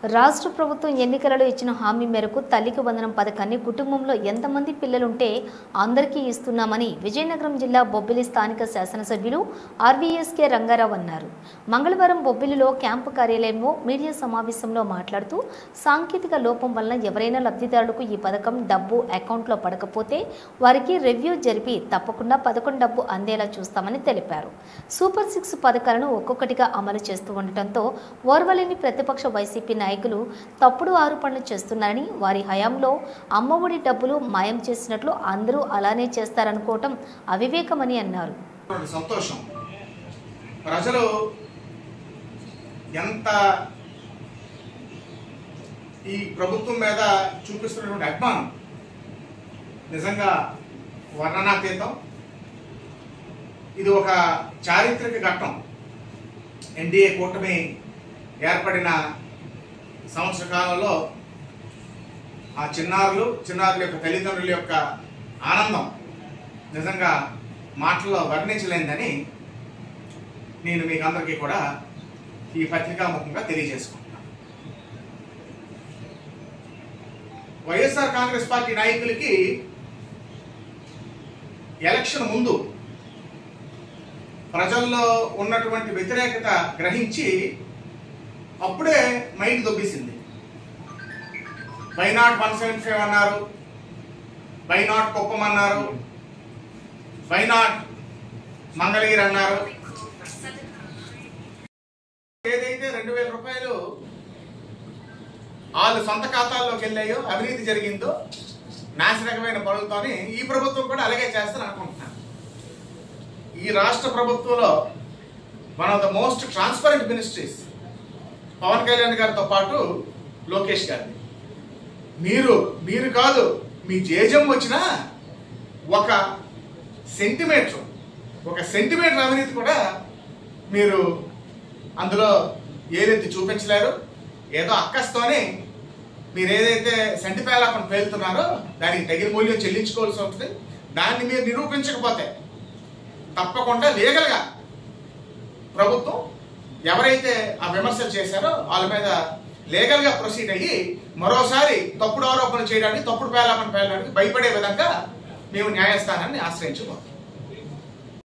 రాష్ట్ర ప్రభుత్వం ఎన్నికలలో ఇచ్చిన హామీ మేరకు తల్లికి వందనం పథకాన్ని కుటుంబంలో ఎంతమంది పిల్లలుంటే అందరికీ ఇస్తున్నామని విజయనగరం జిల్లా బొబ్బిలి స్థానిక శాసనసభ్యులు ఆర్వీఎస్కే రంగారావు అన్నారు. మంగళవారం బొబ్బిలిలో క్యాంపు కార్యాలయంలో మీడియా సమావేశంలో మాట్లాడుతూ సాంకేతిక లోపం వలన ఎవరైనా లబ్ధిదారులకు ఈ పథకం డబ్బు అకౌంట్లో పడకపోతే వారికి రివ్యూ జరిపి తప్పకుండా పథకం డబ్బు అందేలా చూస్తామని తెలిపారు. సూపర్ 6 పథకాలను ఒక్కొక్కటిగా అమలు చేస్తూ ఉండటంతో ఓర్వలేని ప్రతిపక్ష వైసీపీ నాయకులు తప్పుడు ఆరోపణలు చేస్తున్నారని, వారి హయాంలో అమ్మఒడి డబ్బులు మాయం చేసినట్లు అందరూ అలానే చేస్తారనుకోవటం అవివేకమని అన్నారు. సంతోషం. ప్రజలు ఎంత ఈ ప్రభుత్వం మీద చూపిస్తున్నటువంటి అభిమానం నిజంగా వర్ణనాతీతం. ఇది ఒక చారిత్రక ఘట్టం. ఎన్డీఏ కూటమి ఏర్పడిన సంవత్సర కాలంలో ఆ చిన్నారుల యొక్క తల్లిదండ్రుల యొక్క ఆనందం నిజంగా మాటల్లో వర్ణించలేదని నేను మీకు అందరికీ కూడా ఈ పత్రికాముఖంగా తెలియజేసుకుంటున్నాను. వైఎస్ఆర్ కాంగ్రెస్ పార్టీ నాయకులకి ఎలక్షన్ ముందు ప్రజల్లో ఉన్నటువంటి వ్యతిరేకత గ్రహించి అప్పుడే మైండ్ దొబ్బేసింది. వై నాట్ 175 అన్నారు, వై నాట్ కుప్పం అన్నారు, వై నాట్ మంగళగిరి అన్నారు. ఏదైతే 2000 రూపాయలు వాళ్ళు సొంత ఖాతాల్లోకి వెళ్ళాయో, అవినీతి జరిగిందో, నాశనకమైన పనులతోని ఈ ప్రభుత్వం కూడా అలాగే చేస్తాను అనుకుంటున్నాను. ఈ రాష్ట్ర ప్రభుత్వంలో one of the most transparent ministries Pawan Kalyan గారితో పాటు లోకేష్ గారిని. మీరు కాదు, మీ జేజం వచ్చినా ఒక సెంటిమీటర్ అవినీతి కూడా మీరు అందులో ఏదైతే చూపించలేరు. ఏదో అక్కస్తోనే మీరు ఏదైతే సెంటిపేలాపన పేలుతున్నారో దానికి తగిన మూల్యం చెల్లించుకోవాల్సి ఉంటుంది. దాన్ని మీరు నిరూపించకపోతే తప్పకుండా లీగల్గా ప్రభుత్వం ఎవరైతే ఆ విమర్శలు చేశారో వాళ్ళ మీద లీగల్గా ప్రొసీడ్ అయ్యి మరోసారి తప్పుడు ఆరోపణలు చేయడానికి, తప్పుడు పేలాపన పేలడానికి భయపడే విధంగా మేము న్యాయస్థానాన్ని ఆశ్రయించుకోవాలి.